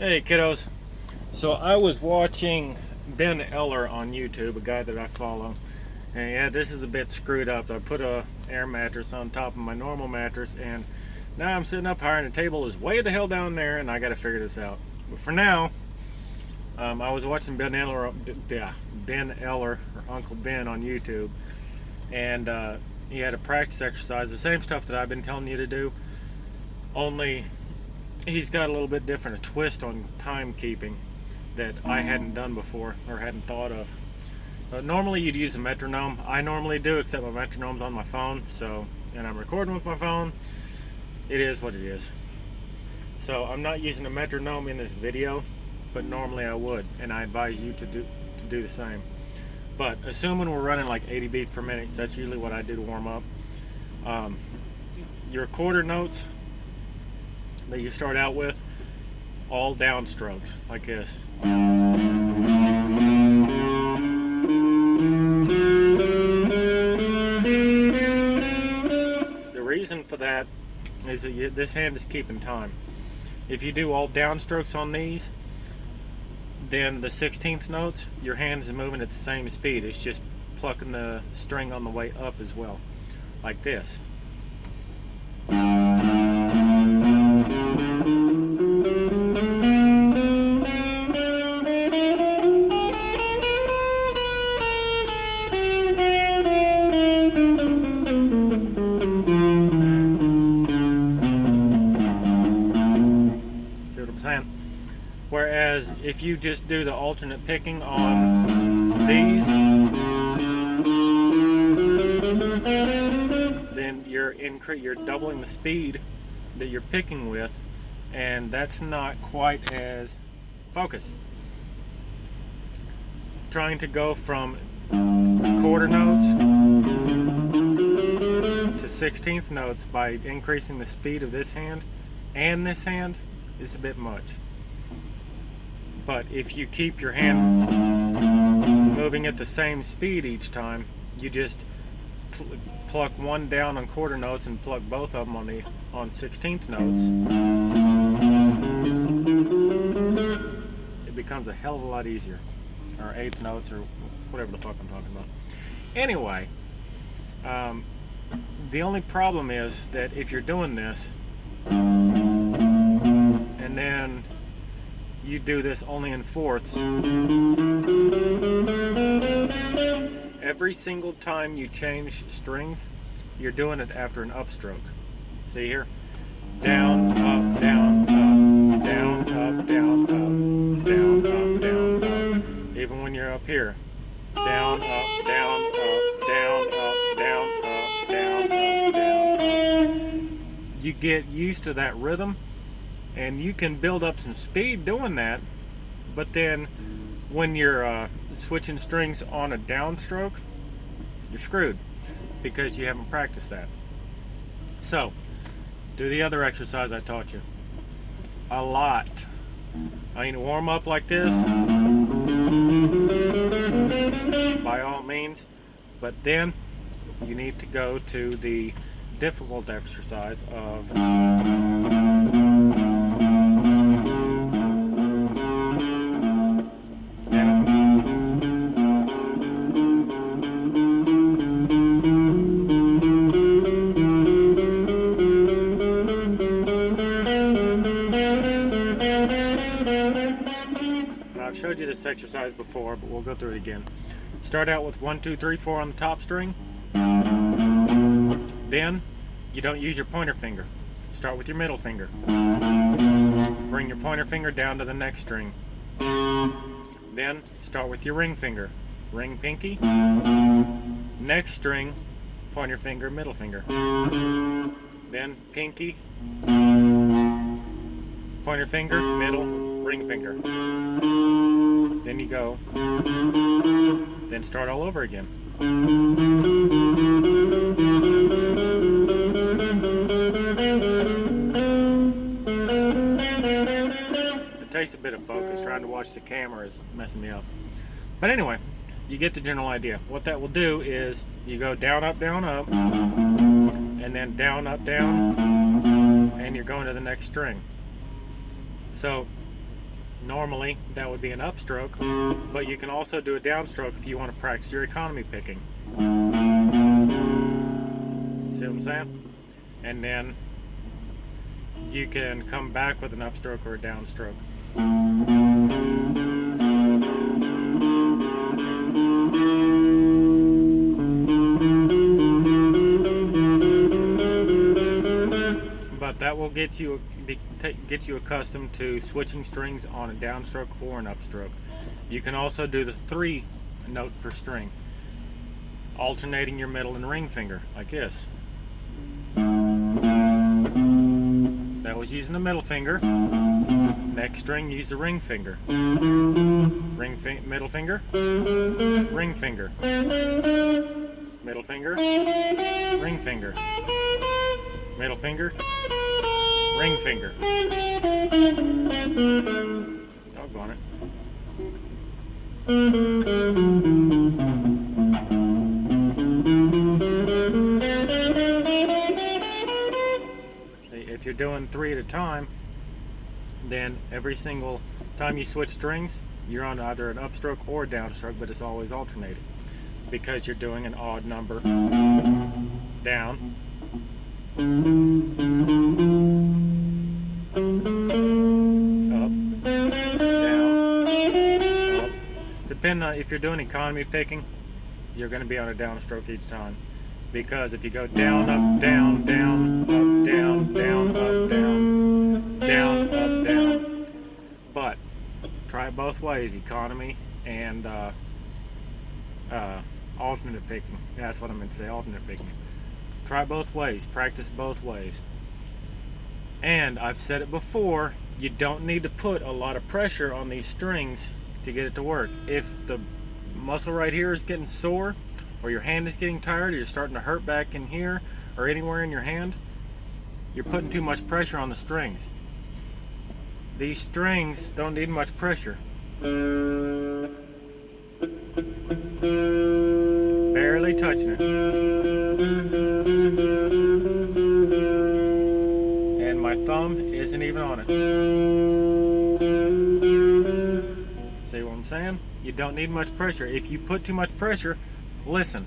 Hey kiddos. So I was watching Ben Eller on YouTube, a guy that I follow. And yeah, this is a bit screwed up. I put a air mattress on top of my normal mattress, and now I'm sitting up higher and the table is way the hell down there, and I gotta figure this out. But for now, I was watching Ben Eller, or Uncle Ben on YouTube, and he had a practice exercise, the same stuff that I've been telling you to do, only he's got a little bit different, a twist on timekeeping that I hadn't done before or hadn't thought of. Normally you'd use a metronome. I normally do, except my metronome's on my phone, and I'm recording with my phone. It is what it is. So I'm not using a metronome in this video, but normally I would, and I advise you to do the same. But assuming we're running like 80 beats per minute, that's usually what I do to warm up. Your quarter notes that you start out with, all downstrokes like this. The reason for that is that this hand is keeping time. If you do all downstrokes on these, then the 16th notes, your hand is moving at the same speed. It's just plucking the string on the way up as well, like this. Whereas if you just do the alternate picking on these, then you're doubling the speed that you're picking with, and that's not quite as focused. Trying to go from quarter notes to 16th notes by increasing the speed of this hand and this hand is a bit much. But if you keep your hand moving at the same speed each time, you just pluck one down on quarter notes and pluck both of them on 16th notes, it becomes a hell of a lot easier. Or 8th notes, or whatever the fuck I'm talking about. Anyway, the only problem is that if you're doing this and then you do this only in fourths, every single time you change strings, you're doing it after an upstroke. See here? Down, up, down, up, down, up, down, up, down, up, down, up. Even when you're up here. Down, up, down, up, down, up, down, up, down, up, down, up. You get used to that rhythm, and you can build up some speed doing that, but then when you're switching strings on a downstroke, you're screwed because you haven't practiced that. So, do the other exercise I taught you. A lot. I mean, warm up like this, by all means, but then you need to go to the difficult exercise of I've showed you this exercise before, but we'll go through it again. Start out with 1, 2, 3, 4 on the top string. Then you don't use your pointer finger. Start with your middle finger. Bring your pointer finger down to the next string. Then start with your ring finger. Ring pinky. Next string, pointer finger, middle finger. Then pinky, pointer finger, middle, ring finger. Then you go. Then start all over again. It takes a bit of focus. Trying to watch the camera is messing me up. But anyway, you get the general idea. What that will do is you go down, up, and then down, up, down, and you're going to the next string. So Normally that would be an upstroke, but you can also do a downstroke if you want to practice your economy picking. See what I'm saying? And then you can come back with an upstroke or a downstroke. But that will get you accustomed to switching strings on a downstroke or an upstroke. You can also do the 3 note per string, alternating your middle and ring finger like this. That was using the middle finger. Next string, use the ring finger. Middle finger, ring finger, middle finger, ring finger, middle finger, ring finger. Doggone it. If you're doing 3 at a time, then every single time you switch strings, you're on either an upstroke or a downstroke, but it's always alternating because you're doing an odd number down, up, down, up. Depending on if you're doing economy picking, you're going to be on a downstroke each time, because if you go down, up, down, down, up, down, down, up, down, down, up, down. But try it both ways, economy and alternate picking. Yeah, that's what I meant to say, alternate picking. Try both ways, practice both ways. And I've said it before, you don't need to put a lot of pressure on these strings to get it to work. If the muscle right here is getting sore, or your hand is getting tired, or you're starting to hurt back in here or anywhere in your hand, you're putting too much pressure on the strings. These strings don't need much pressure. Barely touching it. And my thumb isn't even on it. See what I'm saying? You don't need much pressure. If you put too much pressure, listen.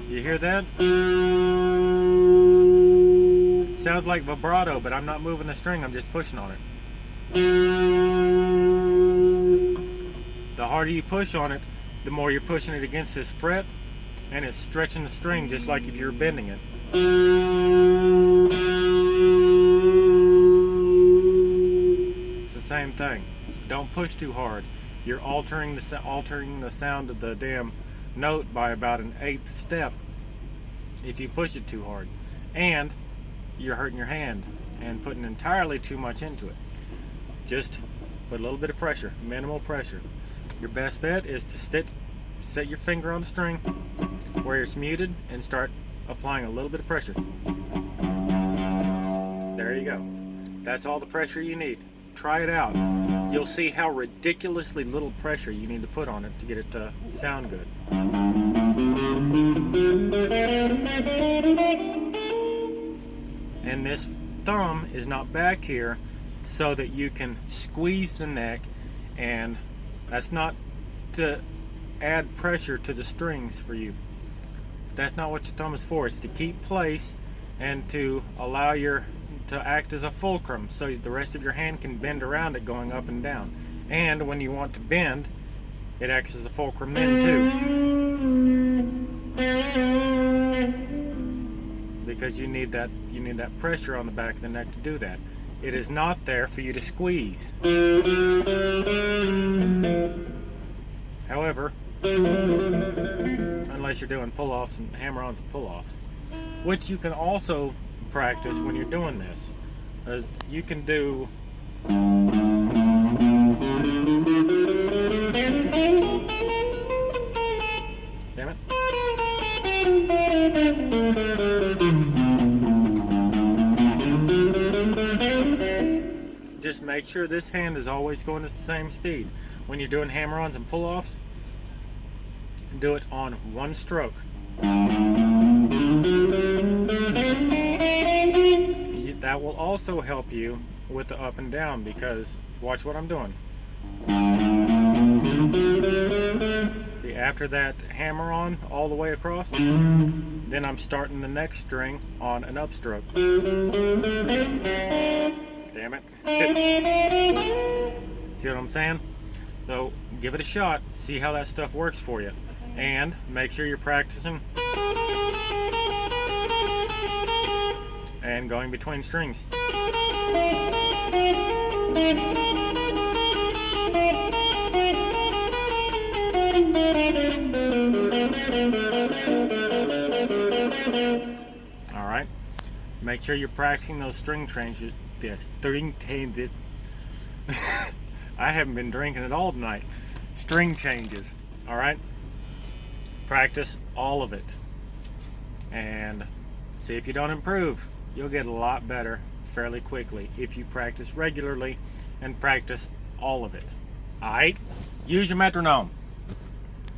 You hear that? Sounds like vibrato, but I'm not moving the string, I'm just pushing on it. The harder you push on it, the more you're pushing it against this fret, and it's stretching the string just like if you were bending it. It's the same thing. Don't push too hard. You're altering the sound of the damn note by about an 1/8 step if you push it too hard, and you're hurting your hand and putting entirely too much into it. Just put a little bit of pressure, minimal pressure. Your best bet is to set your finger on the string where it's muted and start applying a little bit of pressure. There you go. That's all the pressure you need. Try it out. You'll see how ridiculously little pressure you need to put on it to get it to sound good. And this thumb is not back here so that you can squeeze the neck, and that's not to add pressure to the strings for you. That's not what your thumb is for. It's to keep place and to allow to act as a fulcrum so the rest of your hand can bend around it going up and down. And when you want to bend, it acts as a fulcrum then too. Because you need that pressure on the back of the neck to do that. It is not there for you to squeeze. However, unless you're doing pull-offs and hammer-ons and pull-offs, which you can also practice when you're doing this, as you can do damn it. Just make sure this hand is always going at the same speed. When you're doing hammer-ons and pull-offs, do it on one stroke. That will also help you with the up and down, because watch what I'm doing. See, after that hammer on all the way across, then I'm starting the next string on an upstroke. Damn it. See what I'm saying? So give it a shot, see how that stuff works for you, and make sure you're practicing and going between strings. All right, make sure you're practicing those string changes. I haven't been drinking it all tonight. String changes. All right, practice all of it and see if you don't improve. You'll get a lot better fairly quickly if you practice regularly and practice all of it. All right, use your metronome.